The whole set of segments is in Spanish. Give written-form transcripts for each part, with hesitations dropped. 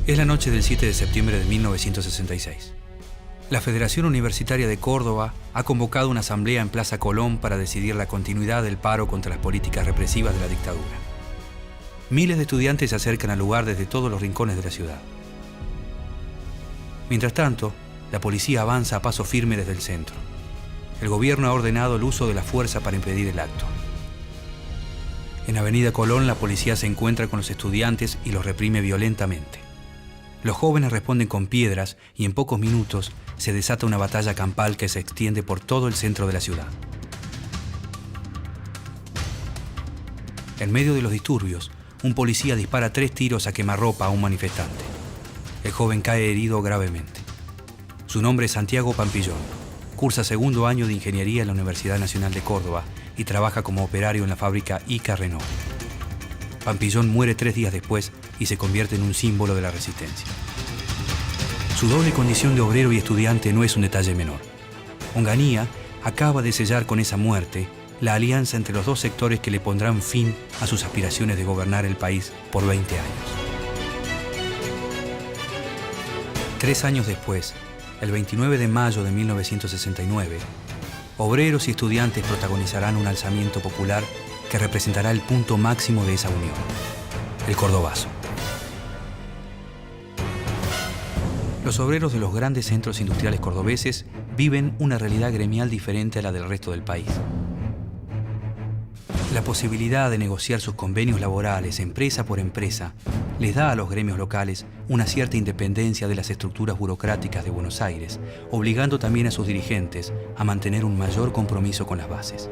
Es la noche del 7 de septiembre de 1966. La Federación Universitaria de Córdoba ha convocado una asamblea en Plaza Colón para decidir la continuidad del paro contra las políticas represivas de la dictadura. Miles de estudiantes se acercan al lugar desde todos los rincones de la ciudad. Mientras tanto, la policía avanza a paso firme desde el centro. El gobierno ha ordenado el uso de la fuerza para impedir el acto. En Avenida Colón, la policía se encuentra con los estudiantes y los reprime violentamente. Los jóvenes responden con piedras y en pocos minutos se desata una batalla campal que se extiende por todo el centro de la ciudad. En medio de los disturbios, un policía dispara 3 tiros a quemarropa a un manifestante. El joven cae herido gravemente. Su nombre es Santiago Pampillón. Cursa segundo año de ingeniería en la Universidad Nacional de Córdoba y trabaja como operario en la fábrica Ica Renault. Pampillón muere 3 días después y se convierte en un símbolo de la resistencia. Su doble condición de obrero y estudiante no es un detalle menor. Onganía acaba de sellar con esa muerte la alianza entre los dos sectores que le pondrán fin a sus aspiraciones de gobernar el país por 20 años. 3 años después, el 29 de mayo de 1969, obreros y estudiantes protagonizarán un alzamiento popular que representará el punto máximo de esa unión, el Cordobazo. Los obreros de los grandes centros industriales cordobeses viven una realidad gremial diferente a la del resto del país. La posibilidad de negociar sus convenios laborales empresa por empresa les da a los gremios locales una cierta independencia de las estructuras burocráticas de Buenos Aires, obligando también a sus dirigentes a mantener un mayor compromiso con las bases.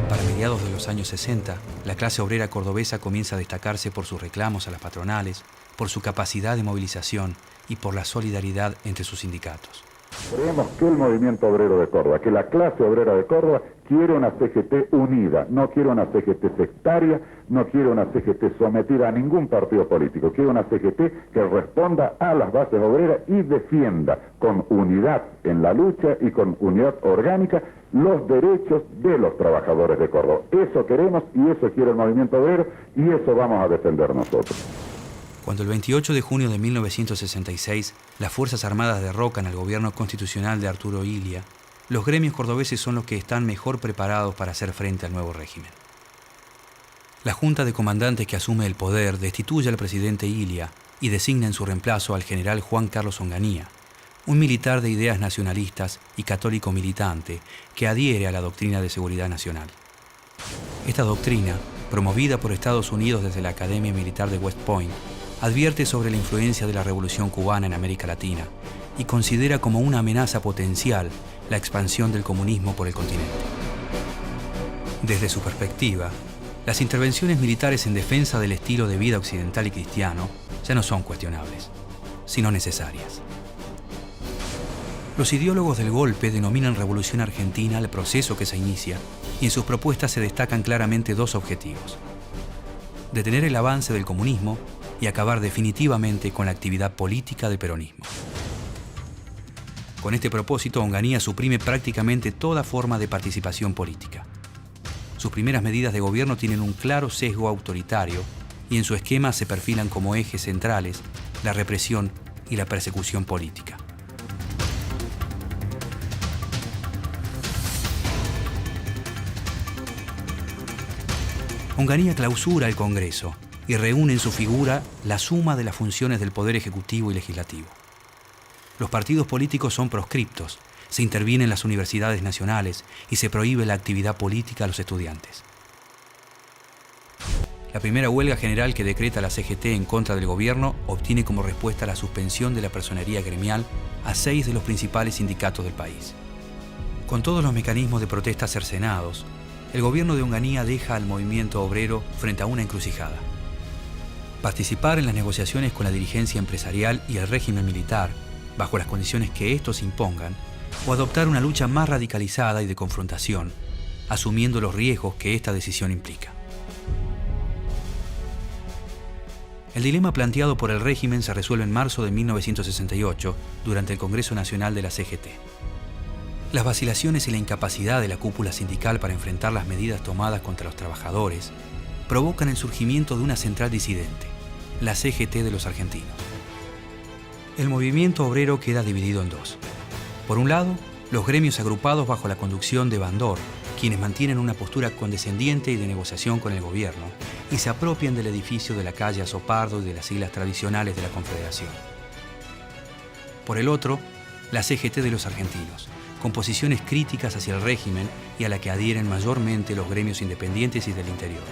Para mediados de los años 60, la clase obrera cordobesa comienza a destacarse por sus reclamos a las patronales, por su capacidad de movilización y por la solidaridad entre sus sindicatos. Creemos que el movimiento obrero de Córdoba, que la clase obrera de Córdoba quiere una CGT unida, no quiere una CGT sectaria, no quiere una CGT sometida a ningún partido político, quiere una CGT que responda a las bases obreras y defienda con unidad en la lucha y con unidad orgánica los derechos de los trabajadores de Córdoba. Eso queremos y eso quiere el movimiento obrero y eso vamos a defender nosotros. Cuando el 28 de junio de 1966 las Fuerzas Armadas derrocan al gobierno constitucional de Arturo Illia, los gremios cordobeses son los que están mejor preparados para hacer frente al nuevo régimen. La Junta de Comandantes que asume el poder destituye al presidente Illia y designa en su reemplazo al general Juan Carlos Onganía, un militar de ideas nacionalistas y católico militante que adhiere a la doctrina de seguridad nacional. Esta doctrina, promovida por Estados Unidos desde la Academia Militar de West Point, advierte sobre la influencia de la Revolución Cubana en América Latina y considera como una amenaza potencial la expansión del comunismo por el continente. Desde su perspectiva, las intervenciones militares en defensa del estilo de vida occidental y cristiano ya no son cuestionables, sino necesarias. Los ideólogos del golpe denominan Revolución Argentina al proceso que se inicia y en sus propuestas se destacan claramente 2 objetivos: detener el avance del comunismo y acabar definitivamente con la actividad política del peronismo. Con este propósito, Onganía suprime prácticamente toda forma de participación política. Sus primeras medidas de gobierno tienen un claro sesgo autoritario y en su esquema se perfilan como ejes centrales la represión y la persecución política. Onganía clausura el Congreso y reúne en su figura la suma de las funciones del Poder Ejecutivo y Legislativo. Los partidos políticos son proscriptos, se interviene en las universidades nacionales y se prohíbe la actividad política a los estudiantes. La primera huelga general que decreta la CGT en contra del gobierno obtiene como respuesta la suspensión de la personería gremial a 6 de los principales sindicatos del país. Con todos los mecanismos de protesta cercenados, el gobierno de Onganía deja al movimiento obrero frente a una encrucijada: participar en las negociaciones con la dirigencia empresarial y el régimen militar, bajo las condiciones que estos impongan, o adoptar una lucha más radicalizada y de confrontación, asumiendo los riesgos que esta decisión implica. El dilema planteado por el régimen se resuelve en marzo de 1968, durante el Congreso Nacional de la CGT. Las vacilaciones y la incapacidad de la cúpula sindical para enfrentar las medidas tomadas contra los trabajadores provocan el surgimiento de una central disidente, la CGT de los argentinos. El movimiento obrero queda dividido en dos. Por un lado, los gremios agrupados bajo la conducción de Bandor, quienes mantienen una postura condescendiente y de negociación con el gobierno y se apropian del edificio de la calle Azopardo y de las siglas tradicionales de la Confederación. Por el otro, la CGT de los argentinos, con posiciones críticas hacia el régimen y a la que adhieren mayormente los gremios independientes y del interior.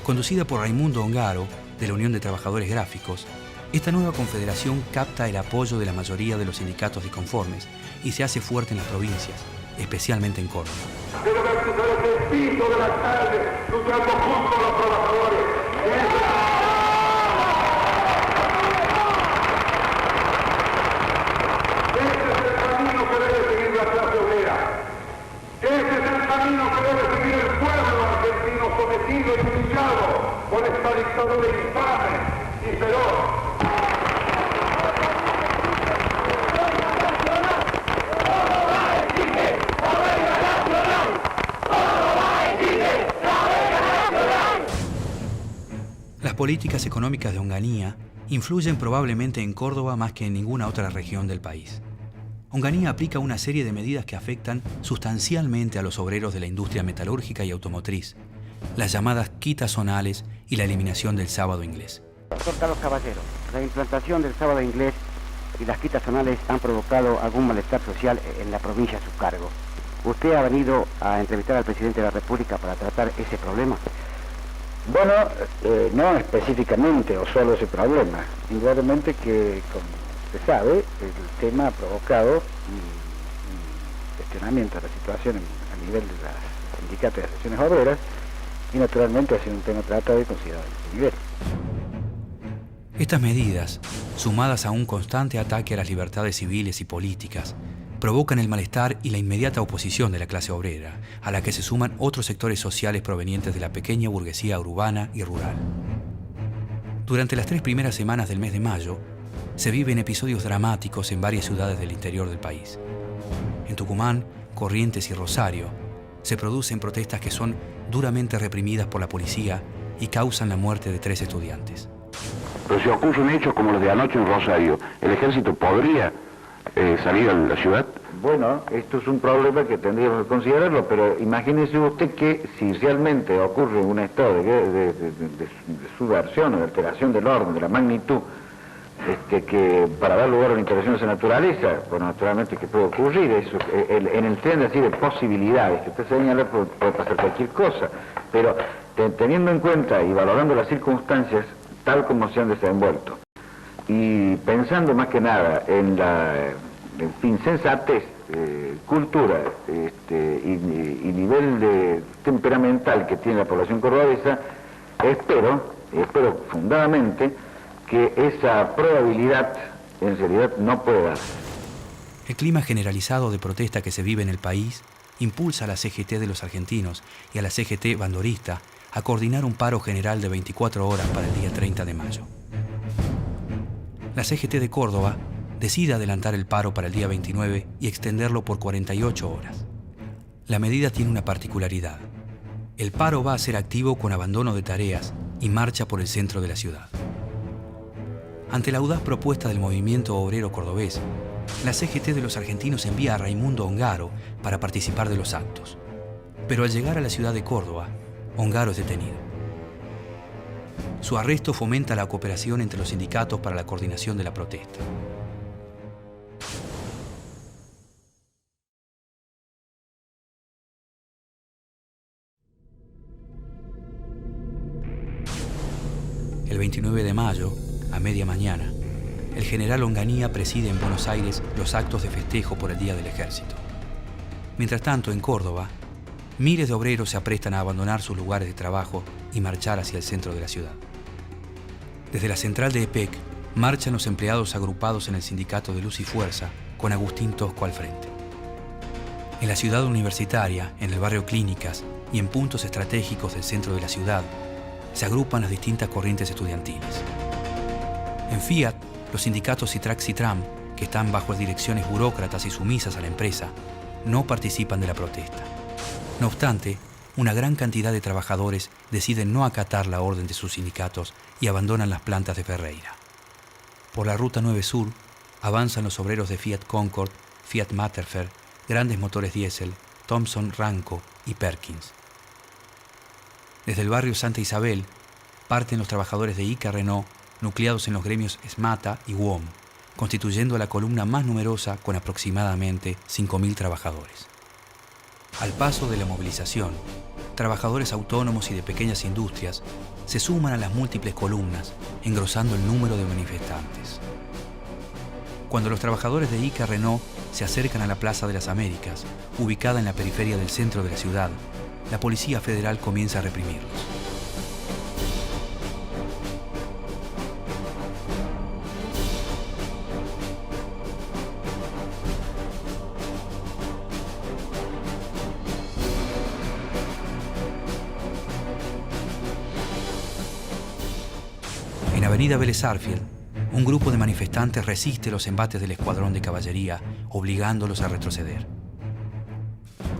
Conducida por Raimundo Ongaro, de la Unión de Trabajadores Gráficos, esta nueva confederación capta el apoyo de la mayoría de los sindicatos disconformes y se hace fuerte en las provincias, especialmente en Córdoba. Pero versus el espíritu de la calle, luchando juntos los trabajadores. Ese es el camino que debe seguir la clase obrera. Ese es el camino que debe seguir el pueblo argentino sometido y humillado por esta dictadura infame y feroz. Las políticas económicas de Onganía influyen probablemente en Córdoba más que en ninguna otra región del país. Onganía aplica una serie de medidas que afectan sustancialmente a los obreros de la industria metalúrgica y automotriz, las llamadas quitas zonales y la eliminación del sábado inglés. Doctor Carlos Caballero, la implantación del sábado inglés y las quitas zonales han provocado algún malestar social en la provincia a su cargo. ¿Usted ha venido a entrevistar al presidente de la República para tratar ese problema? Bueno, no específicamente o solo ese problema. Indudablemente que, como usted sabe, el tema ha provocado un cuestionamiento de la situación a nivel de las sindicatos y asociaciones obreras y naturalmente ha sido un tema tratado y considerado en ese nivel. Estas medidas, sumadas a un constante ataque a las libertades civiles y políticas, provocan el malestar y la inmediata oposición de la clase obrera, a la que se suman otros sectores sociales provenientes de la pequeña burguesía urbana y rural. Durante las 3 primeras semanas del mes de mayo, se viven episodios dramáticos en varias ciudades del interior del país. En Tucumán, Corrientes y Rosario, se producen protestas que son duramente reprimidas por la policía y causan la muerte de 3 estudiantes. Pero si ocurren hechos como los de anoche en Rosario, ¿el ejército podría salir a la ciudad? Bueno, esto es un problema que tendríamos que considerarlo, pero imagínese usted que si realmente ocurre un estado de subversión o de alteración del orden, de la magnitud, que para dar lugar a una intervención de esa naturaleza, bueno, naturalmente que puede ocurrir, eso, en el tren así de posibilidades, que usted señala, puede pasar cualquier cosa, pero teniendo en cuenta y valorando las circunstancias tal como se han desenvuelto, y pensando más que nada en la sensatez, cultura y nivel de temperamental que tiene la población cordobesa, espero fundadamente que esa probabilidad en realidad no puede darse. El clima generalizado de protesta que se vive en el país impulsa a la CGT de los argentinos y a la CGT bandorista a coordinar un paro general de 24 horas para el día 30 de mayo. La CGT de Córdoba decide adelantar el paro para el día 29 y extenderlo por 48 horas. La medida tiene una particularidad. El paro va a ser activo con abandono de tareas y marcha por el centro de la ciudad. Ante la audaz propuesta del movimiento obrero cordobés, la CGT de los argentinos envía a Raimundo Ongaro para participar de los actos. Pero al llegar a la ciudad de Córdoba, Ongaro es detenido. Su arresto fomenta la cooperación entre los sindicatos para la coordinación de la protesta. El 29 de mayo, a media mañana, el general Onganía preside en Buenos Aires los actos de festejo por el Día del Ejército. Mientras tanto, en Córdoba, miles de obreros se aprestan a abandonar sus lugares de trabajo y marchar hacia el centro de la ciudad. Desde la central de EPEC marchan los empleados agrupados en el sindicato de Luz y Fuerza, con Agustín Tosco al frente. En la ciudad universitaria, en el barrio Clínicas y en puntos estratégicos del centro de la ciudad, se agrupan las distintas corrientes estudiantiles. En Fiat, los sindicatos Citrax y Tram, que están bajo direcciones burócratas y sumisas a la empresa, no participan de la protesta. No obstante, una gran cantidad de trabajadores deciden no acatar la orden de sus sindicatos y abandonan las plantas de Ferreira. Por la Ruta 9 Sur avanzan los obreros de Fiat Concord, Fiat Matterfer, Grandes Motores Diesel, Thomson Ranco y Perkins. Desde el barrio Santa Isabel parten los trabajadores de ICA Renault, nucleados en los gremios SMATA y WOM, constituyendo la columna más numerosa con aproximadamente 5.000 trabajadores. Al paso de la movilización, trabajadores autónomos y de pequeñas industrias se suman a las múltiples columnas, engrosando el número de manifestantes. Cuando los trabajadores de ICA Renault se acercan a la Plaza de las Américas, ubicada en la periferia del centro de la ciudad, la Policía Federal comienza a reprimirlos. En Avenida Vélez Sarsfield, un grupo de manifestantes resiste los embates del escuadrón de caballería, obligándolos a retroceder.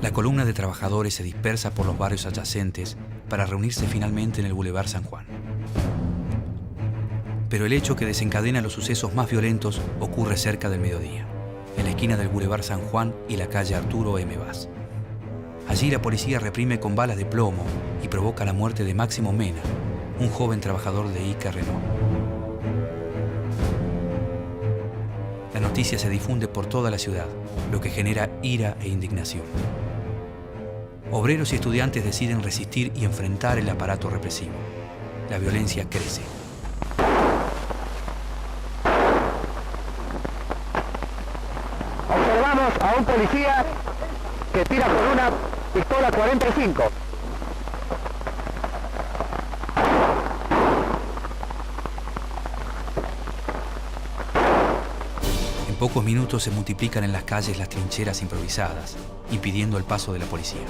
La columna de trabajadores se dispersa por los barrios adyacentes para reunirse finalmente en el Boulevard San Juan. Pero el hecho que desencadena los sucesos más violentos ocurre cerca del mediodía, en la esquina del Boulevard San Juan y la calle Arturo M. Vaz. Allí la policía reprime con balas de plomo y provoca la muerte de Máximo Mena, un joven trabajador de ICA Renault. La noticia se difunde por toda la ciudad, lo que genera ira e indignación. Obreros y estudiantes deciden resistir y enfrentar el aparato represivo. La violencia crece. Observamos a un policía que tira con una pistola 45. En pocos minutos se multiplican en las calles las trincheras improvisadas, impidiendo el paso de la policía.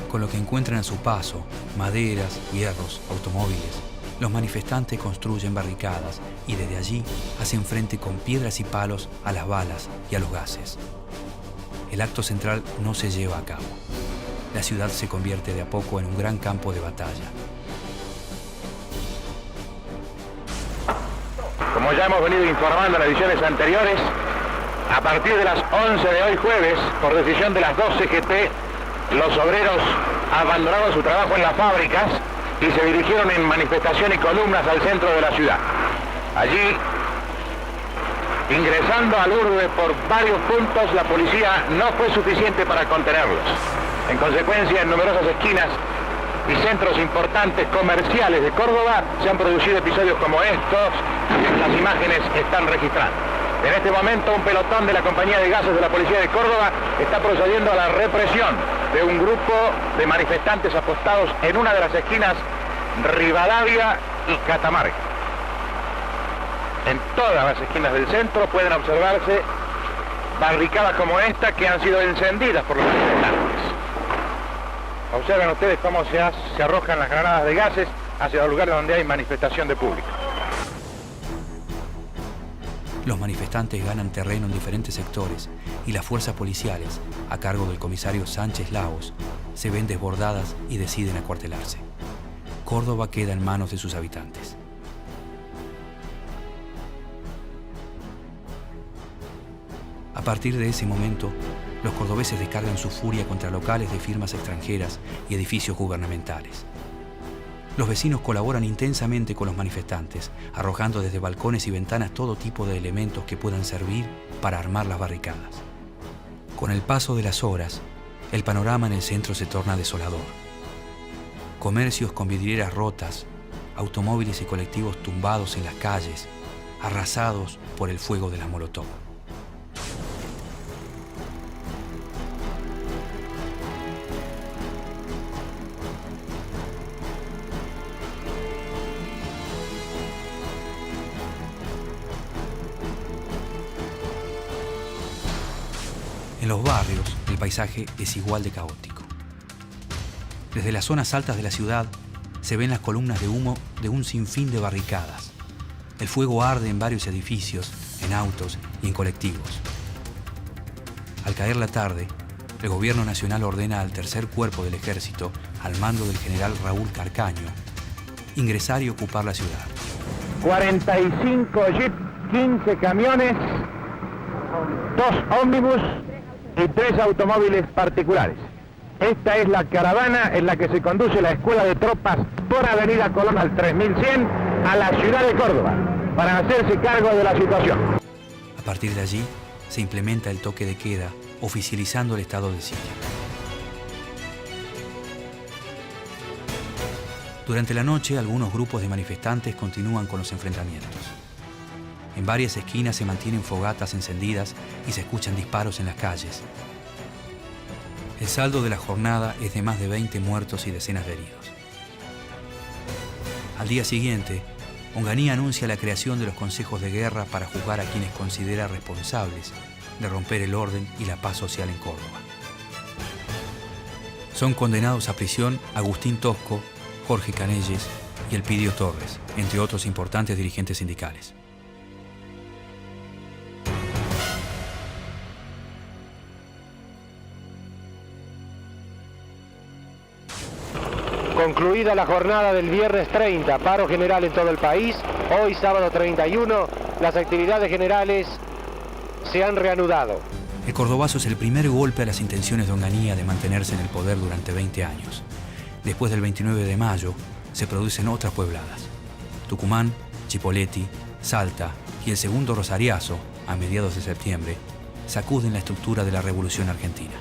Con lo que encuentran a su paso, maderas, hierros, automóviles, los manifestantes construyen barricadas y desde allí hacen frente con piedras y palos a las balas y a los gases. El acto central no se lleva a cabo. La ciudad se convierte de a poco en un gran campo de batalla. Como ya hemos venido informando en ediciones anteriores, a partir de las 11 de hoy jueves, por decisión de las dos CGT, los obreros abandonaron su trabajo en las fábricas y se dirigieron en manifestación y columnas al centro de la ciudad. Allí, ingresando al urbe por varios puntos, la policía no fue suficiente para contenerlos. En consecuencia, en numerosas esquinas y centros importantes comerciales de Córdoba se han producido episodios como estos que las imágenes están registrando. En este momento, un pelotón de la compañía de gases de la policía de Córdoba está procediendo a la represión de un grupo de manifestantes apostados en una de las esquinas Rivadavia y Catamarca. En todas las esquinas del centro pueden observarse barricadas como esta que han sido encendidas por los manifestantes. Observen ustedes cómo se arrojan las granadas de gases hacia los lugares donde hay manifestación de público. Los manifestantes ganan terreno en diferentes sectores y las fuerzas policiales, a cargo del comisario Sánchez Laos, se ven desbordadas y deciden acuartelarse. Córdoba queda en manos de sus habitantes. A partir de ese momento, los cordobeses descargan su furia contra locales de firmas extranjeras y edificios gubernamentales. Los vecinos colaboran intensamente con los manifestantes, arrojando desde balcones y ventanas todo tipo de elementos que puedan servir para armar las barricadas. Con el paso de las horas, el panorama en el centro se torna desolador. Comercios con vidrieras rotas, automóviles y colectivos tumbados en las calles, arrasados por el fuego de la Molotov. En los barrios, el paisaje es igual de caótico. Desde las zonas altas de la ciudad se ven las columnas de humo de un sinfín de barricadas. El fuego arde en varios edificios, en autos y en colectivos. Al caer la tarde, el gobierno nacional ordena al tercer cuerpo del ejército, al mando del general Raúl Carcaño, ingresar y ocupar la ciudad. 45 jeeps, 15 camiones, 2 ómnibus y 3 automóviles particulares. Esta es la caravana en la que se conduce la escuela de tropas por Avenida Colón al 3100 a la ciudad de Córdoba para hacerse cargo de la situación. A partir de allí, se implementa el toque de queda, oficializando el estado de sitio. Durante la noche, algunos grupos de manifestantes continúan con los enfrentamientos. En varias esquinas se mantienen fogatas encendidas y se escuchan disparos en las calles. El saldo de la jornada es de más de 20 muertos y decenas de heridos. Al día siguiente, Onganía anuncia la creación de los consejos de guerra para juzgar a quienes considera responsables de romper el orden y la paz social en Córdoba. Son condenados a prisión Agustín Tosco, Jorge Canelles y Elpidio Torres, entre otros importantes dirigentes sindicales. Concluida la jornada del viernes 30, paro general en todo el país, hoy sábado 31, las actividades generales se han reanudado. El cordobazo es el primer golpe a las intenciones de Onganía de mantenerse en el poder durante 20 años. Después del 29 de mayo, se producen otras puebladas. Tucumán, Chipoleti, Salta y el segundo Rosariazo, a mediados de septiembre, sacuden la estructura de la Revolución Argentina.